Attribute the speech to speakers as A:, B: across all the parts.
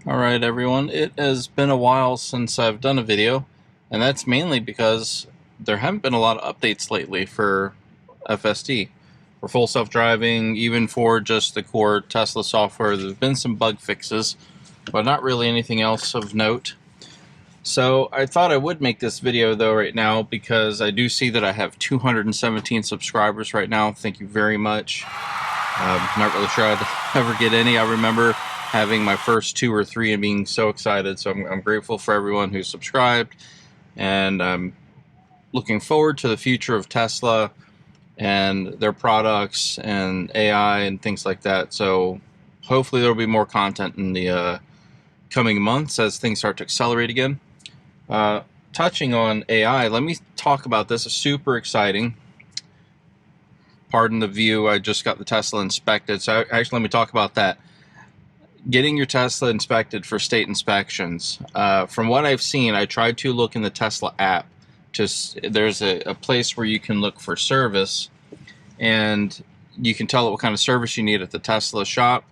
A: Alright everyone, it has been a while since I've done a video, and that's mainly because there haven't been a lot of updates lately for FSD. For full self-driving, even for just the core Tesla software, there's been some bug fixes, but not really anything else of note. So I thought I would make this video though right now because I do see that I have 217 subscribers right now. Thank you very much. Not really sure I'd ever get any. I remember having my first 2 or 3 and being so excited, so I'm grateful for everyone who subscribed, and I'm looking forward to the future of Tesla and their products and AI and things like that. So hopefully there will be more content in the coming months as things start to accelerate again. Touching on AI, let me talk about this. It's super exciting. Pardon the view, I just got the Tesla inspected, so actually let me talk about that. Getting your Tesla inspected for state inspections. From what I've seen, I tried to look in the Tesla app. There's a place where you can look for service, and you can tell it what kind of service you need at the Tesla shop.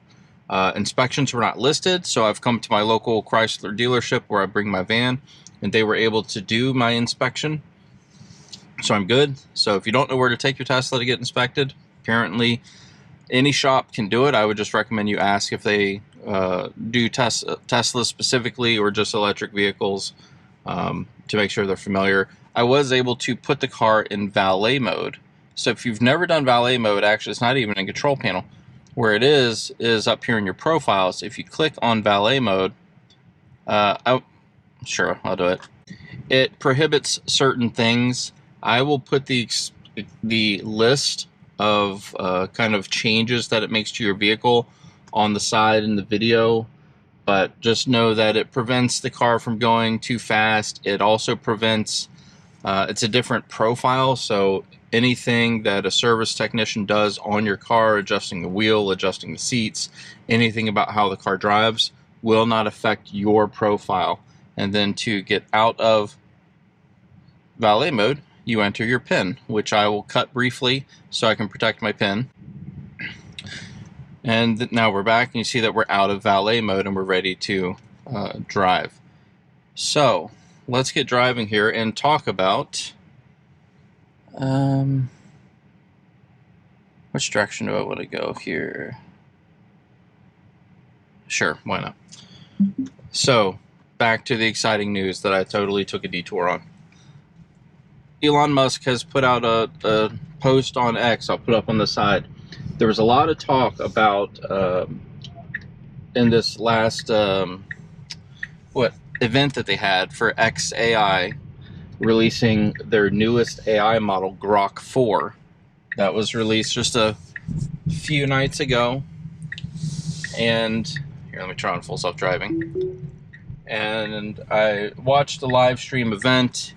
A: Inspections were not listed, so I've come to my local Chrysler dealership where I bring my van, and they were able to do my inspection. So I'm good. So if you don't know where to take your Tesla to get inspected, apparently any shop can do it. I would just recommend you ask if they do Tesla specifically or just electric vehicles to make sure they're familiar. I was able to put the car in valet mode. So if you've never done valet mode, actually it's not even a control panel. Where it is up here in your profiles. If you click on valet mode, sure, I'll do it. It prohibits certain things. I will put the list of kind of changes that it makes to your vehicle on the side in the video, but just know that it prevents the car from going too fast. It also prevents, it's a different profile, so anything that a service technician does on your car, adjusting the wheel, adjusting the seats, anything about how the car drives will not affect your profile. And then to get out of valet mode, you enter your PIN, which I will cut briefly so I can protect my PIN. And now we're back, and you see that we're out of valet mode and we're ready to drive. So let's get driving here and talk about which direction do I want to go here? Sure, why not? So back to the exciting news that I totally took a detour on. Elon Musk has put out a post on X. I'll put up on the side. There was a lot of talk about in this last event that they had for XAI releasing their newest AI model, Grok 4. That was released just a few nights ago. And here, let me try on full self-driving. And I watched the live stream event.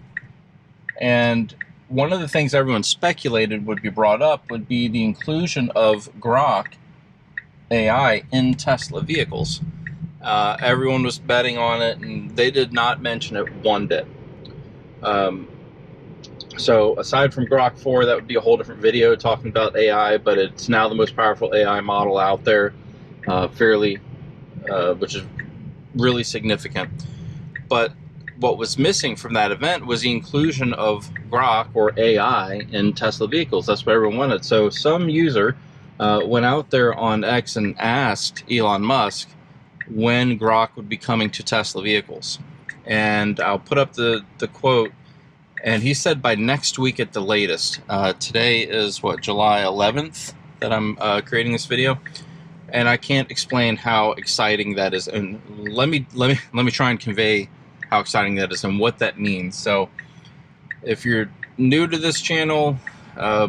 A: And one of the things everyone speculated would be brought up would be the inclusion of Grok AI in Tesla vehicles. Everyone was betting on it, and they did not mention it one bit. So aside from Grok 4, that would be a whole different video talking about AI, but it's now the most powerful AI model out there, which is really significant. But what was missing from that event was the inclusion of Grok or AI in Tesla vehicles. That's what everyone wanted. So some user went out there on X and asked Elon Musk when Grok would be coming to Tesla vehicles. And I'll put up the quote, and he said by next week at the latest. Today is what, July 11th that I'm creating this video, and I can't explain how exciting that is. And let me try and convey how exciting that is and what that means. So if you're new to this channel,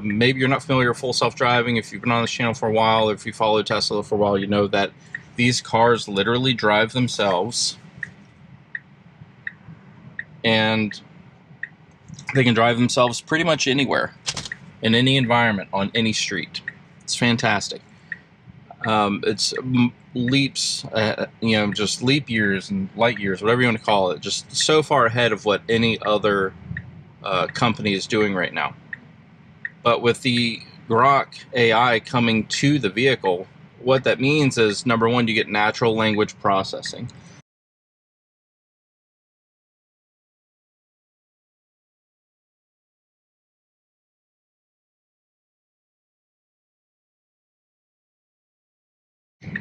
A: maybe you're not familiar with full self-driving, if you've been on this channel for a while, or if you follow Tesla for a while, you know that these cars literally drive themselves, and they can drive themselves pretty much anywhere, in any environment, on any street. It's fantastic. It's leaps, just leap years and light years, whatever you want to call it, just so far ahead of what any other company is doing right now. But with the Grok AI coming to the vehicle, what that means is, number one, you get natural language processing.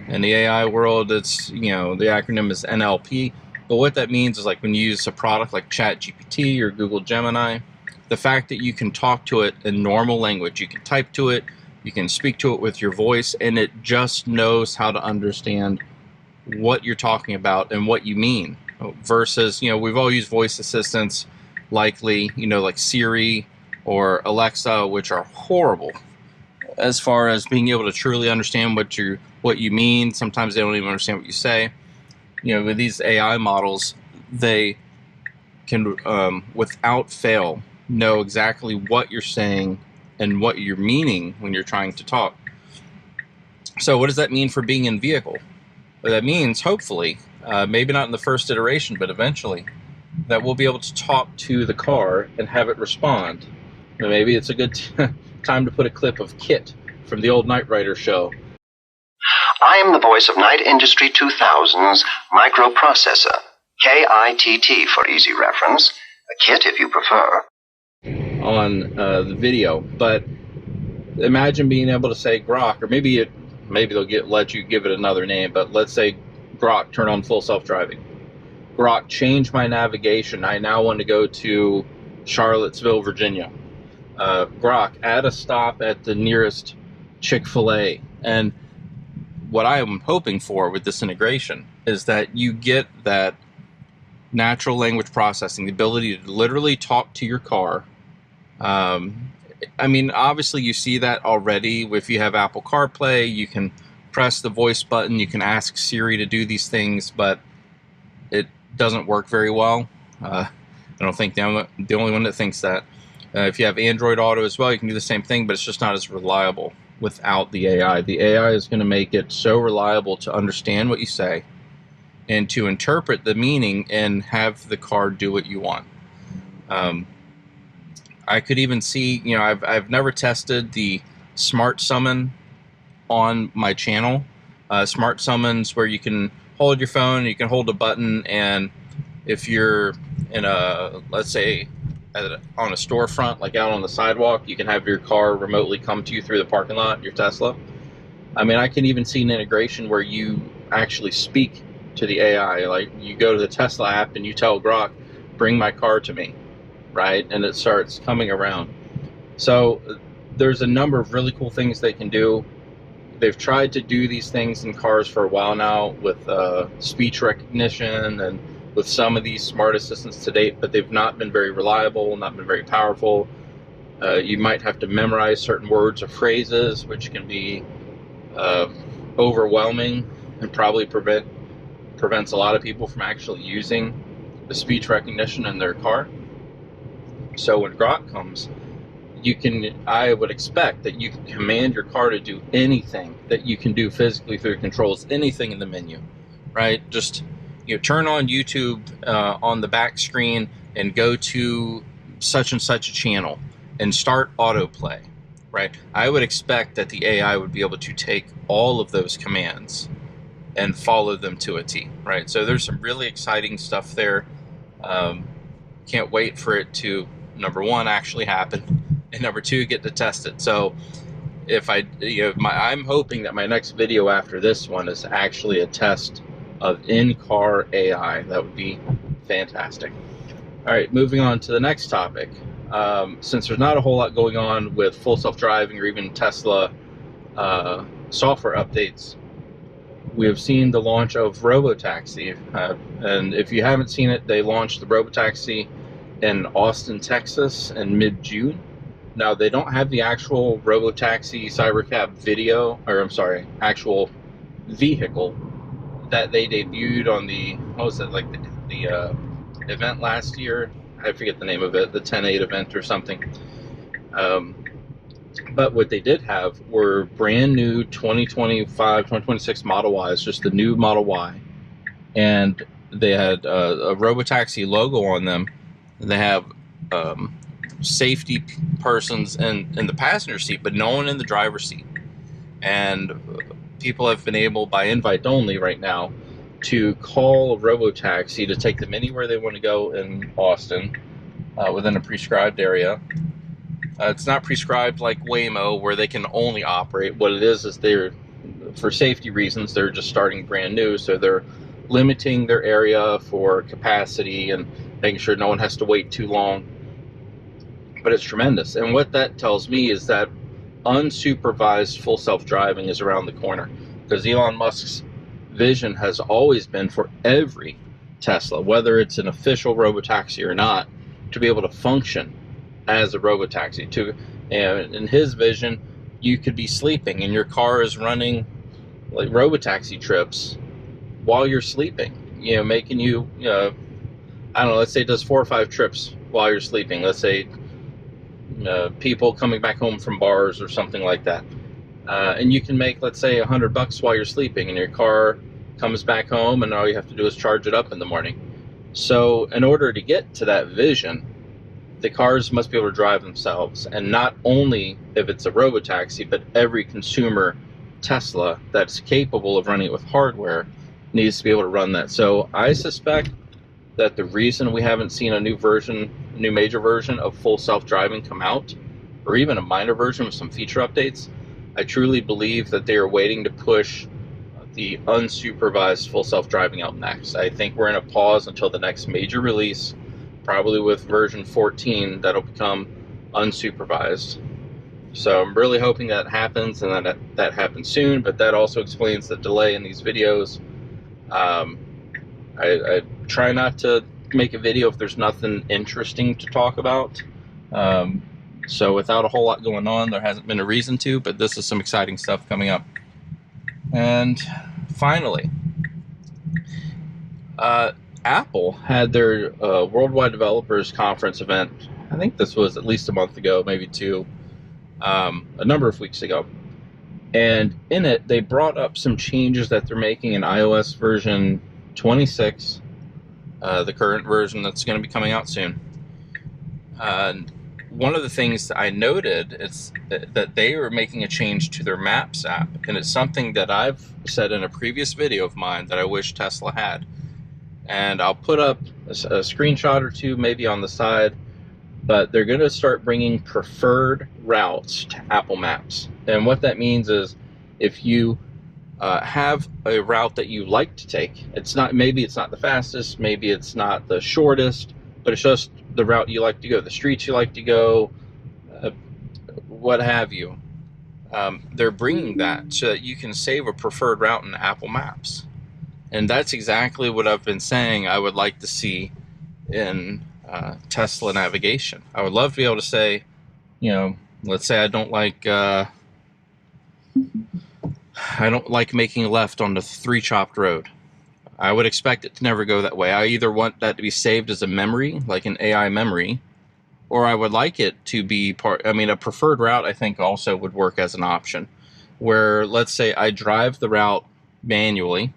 A: In the AI world, it's, you know, the acronym is NLP. But what that means is, like, when you use a product like ChatGPT or Google Gemini, the fact that you can talk to it in normal language, you can type to it, you can speak to it with your voice, and it just knows how to understand what you're talking about and what you mean. Versus, you know, we've all used voice assistants, likely, you know, like Siri or Alexa, which are horrible as far as being able to truly understand what you mean. Sometimes they don't even understand what you say. You know, with these AI models, they can, without fail, know exactly what you're saying and what you're meaning when you're trying to talk. So what does that mean for being in vehicle? Well, that means, hopefully, maybe not in the first iteration, but eventually, that we'll be able to talk to the car and have it respond. Maybe it's a good time to put a clip of Kit from the old Knight Rider show.
B: I am the voice of Knight Industry 2000's microprocessor, KITT for easy reference, a Kit if you prefer.
A: On the video, but imagine being able to say Grok, or maybe they'll let you give it another name, but let's say Grok, turn on full self-driving. Grok, change my navigation. I now want to go to Charlottesville, Virginia. Grok, add a stop at the nearest Chick-fil-A. And what I am hoping for with this integration is that you get that natural language processing, the ability to literally talk to your car. I mean, obviously you see that already. If you have Apple CarPlay, you can press the voice button, you can ask Siri to do these things, but it doesn't work very well. I don't think I'm the only one that thinks that. If you have Android Auto as well, you can do the same thing, but it's just not as reliable without the AI. The AI is going to make it so reliable to understand what you say and to interpret the meaning and have the car do what you want. I could even see, you know, I've never tested the smart summon on my channel. Smart summons where you can hold your phone, you can hold a button, and if you're in a, let's say, on a storefront, like out on the sidewalk, you can have your car remotely come to you through the parking lot, your Tesla. I mean, I can even see an integration where you actually speak to the AI. Like, you go to the Tesla app and you tell Grok, bring my car to me, right? And it starts coming around. So there's a number of really cool things they can do. They've tried to do these things in cars for a while now with speech recognition and with some of these smart assistants to date, but they've not been very reliable, not been very powerful. You might have to memorize certain words or phrases, which can be overwhelming and probably prevents a lot of people from actually using the speech recognition in their car. So when Grok comes, I would expect that you can command your car to do anything that you can do physically through controls, anything in the menu, right? Just, you know, turn on YouTube on the back screen and go to such and such a channel and start autoplay, right? I would expect that the AI would be able to take all of those commands and follow them to a T, right? So there's some really exciting stuff there. Can't wait for it to, number one, actually happen, and number two, get to test it. So I'm hoping that my next video after this one is actually a test of in-car AI. That would be fantastic. All right, moving on to the next topic. Since there's not a whole lot going on with full self-driving or even Tesla software updates, we have seen the launch of Robotaxi. And if you haven't seen it, they launched the Robotaxi in Austin, Texas in mid-June. Now, they don't have the actual Robotaxi Cybercab video, or I'm sorry, actual vehicle that they debuted on the, what was it, like the event last year? I forget the name of it, the 10.8 event or something. But what they did have were brand new 2025, 2026 Model Ys, just the new Model Y. And they had a Robotaxi logo on them. They have safety persons in the passenger seat, but no one in the driver's seat. And people have been able, by invite only right now, to call a Robotaxi to take them anywhere they want to go in Austin within a prescribed area. It's not prescribed like Waymo, where they can only operate. What it is they're, for safety reasons, they're just starting brand new, so they're limiting their area for capacity and making sure no one has to wait too long. But it's tremendous. And what that tells me is that unsupervised full self-driving is around the corner, because Elon Musk's vision has always been for every Tesla, whether it's an official Robotaxi or not, to be able to function as a Robotaxi. And in his vision, you could be sleeping and your car is running like Robotaxi trips while you're sleeping, making you, I don't know, let's say it does 4 or 5 trips while you're sleeping. Let's say people coming back home from bars or something like that. And you can make, let's say, $100 while you're sleeping, and your car comes back home and all you have to do is charge it up in the morning. So in order to get to that vision, the cars must be able to drive themselves. And not only if it's a Robotaxi, but every consumer Tesla that's capable of running it with hardware needs to be able to run that. So I suspect that the reason we haven't seen a new major version of full self-driving come out, or even a minor version with some feature updates, I truly believe that they are waiting to push the unsupervised full self-driving out next. I think we're in a pause until the next major release, probably with version 14, that'll become unsupervised. So I'm really hoping that happens, and that happens soon, but that also explains the delay in these videos. I try not to make a video if there's nothing interesting to talk about. So without a whole lot going on, there hasn't been a reason to, but this is some exciting stuff coming up. And finally, Apple had their Worldwide Developers Conference event. I think this was at least a month ago, maybe 2, a number of weeks ago. And in it, they brought up some changes that they're making in iOS version 26, the current version that's going to be coming out soon. And one of the things that I noted is that they are making a change to their Maps app, and it's something that I've said in a previous video of mine that I wish Tesla had. And I'll put up a screenshot or 2 maybe on the side, but they're going to start bringing preferred routes to Apple Maps. And what that means is, if you have a route that you like to take, maybe it's not the fastest, maybe it's not the shortest, but it's just the route you like to go, the streets you like to go, what have you. They're bringing that so that you can save a preferred route in Apple Maps. And that's exactly what I've been saying I would like to see in Tesla navigation. I would love to be able to say, let's say I don't like making a left on the 3-chopped road. I would expect it to never go that way. I either want that to be saved as a memory, like an AI memory, or I would like it to be a preferred route I think also would work as an option, where let's say I drive the route manually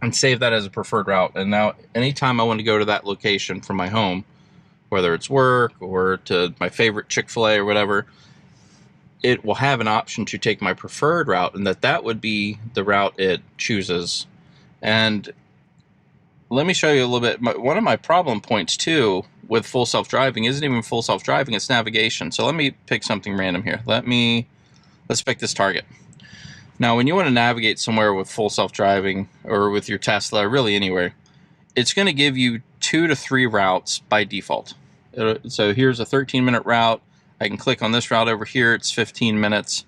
A: and save that as a preferred route. And now anytime I want to go to that location from my home, whether it's work or to my favorite Chick-fil-A or whatever, it will have an option to take my preferred route, and that would be the route it chooses. And let me show you a little bit. One of my problem points too with full self-driving isn't even full self-driving, it's navigation. So let me pick something random here. Let's pick this Target. Now, when you want to navigate somewhere with full self-driving, or with your Tesla, really anywhere, it's going to give you 2 to 3 routes by default. So here's a 13-minute route. I can click on this route over here. It's 15 minutes.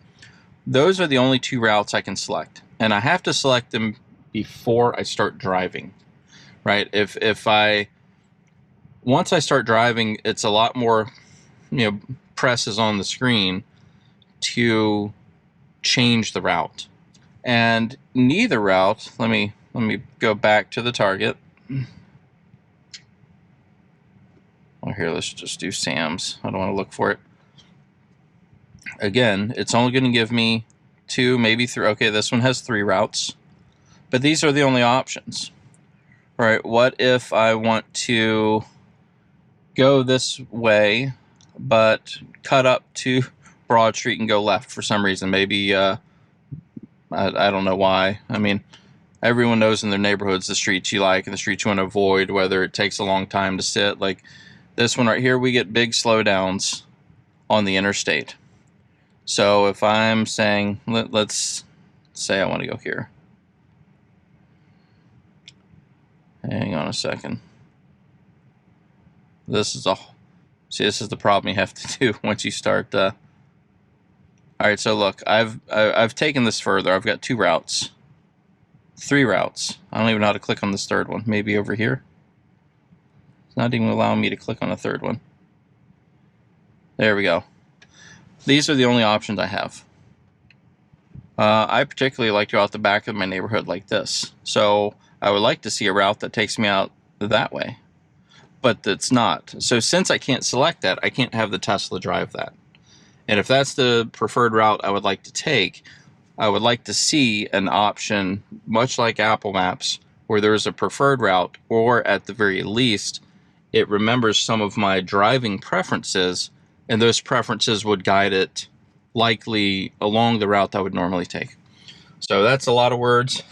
A: Those are the only 2 routes I can select. And I have to select them before I start driving, right? Once I start driving, it's a lot more, presses on the screen to change the route. And neither route, let me go back to the Target. Well, here, let's just do Sam's. I don't want to look for it. Again, it's only going to give me 2, maybe 3. Okay, this one has 3 routes, but these are the only options. All right, what if I want to go this way, but cut up to Broad Street and go left for some reason? Maybe I don't know why. I mean, everyone knows in their neighborhoods the streets you like and the streets you want to avoid, whether it takes a long time to sit. Like this one right here, we get big slowdowns on the interstate. So if I'm saying, let's say I want to go here. Hang on a second. This is this is the problem you have to do once you start. All right, so look, I've taken this further. I've got 2 routes, 3 routes. I don't even know how to click on this third one. Maybe over here. It's not even allowing me to click on a third one. There we go. These are the only options I have. I particularly like to go out the back of my neighborhood like this. So I would like to see a route that takes me out that way. But it's not. So since I can't select that, I can't have the Tesla drive that. And if that's the preferred route I would like to take, I would like to see an option, much like Apple Maps, where there's a preferred route, or at the very least, it remembers some of my driving preferences, and those preferences would guide it likely along the route I would normally take. So that's a lot of words.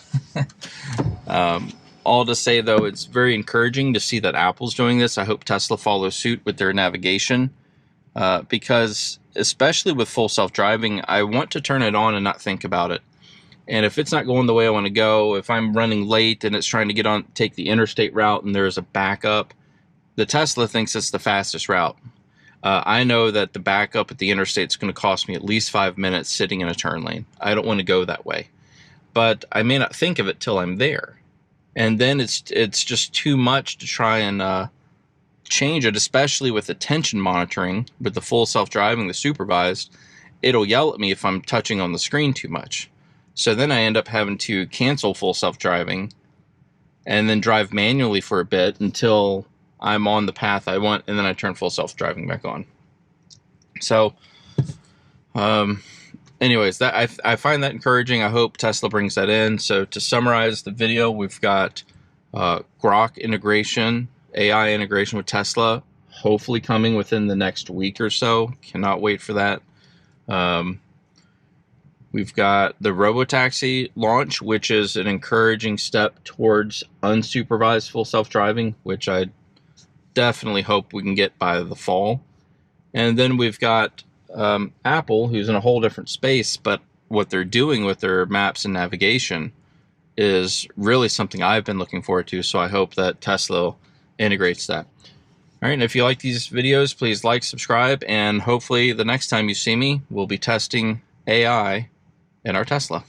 A: All to say, though, it's very encouraging to see that Apple's doing this. I hope Tesla follows suit with their navigation, because especially with full self-driving, I want to turn it on and not think about it. And if it's not going the way I want to go, if I'm running late and it's trying to take the interstate route and there's a backup, the Tesla thinks it's the fastest route. I know that the backup at the interstate is going to cost me at least 5 minutes sitting in a turn lane. I don't want to go that way. But I may not think of it till I'm there. And then it's just too much to try and change it, especially with attention monitoring, with the full self-driving, the supervised. It'll yell at me if I'm touching on the screen too much. So then I end up having to cancel full self-driving and then drive manually for a bit until I'm on the path I want, and then I turn full self-driving back on. So, anyways, that I find that encouraging. I hope Tesla brings that in. So to summarize the video, we've got Grok integration, AI integration with Tesla, hopefully coming within the next week or so. Cannot wait for that. We've got the Robotaxi launch, which is an encouraging step towards unsupervised full self-driving, which I definitely hope we can get by the fall. And then we've got Apple, who's in a whole different space, but what they're doing with their maps and navigation is really something I've been looking forward to, so I hope that Tesla integrates that. All right, and if you like these videos, please like, subscribe, and hopefully the next time you see me, we'll be testing AI in our Tesla.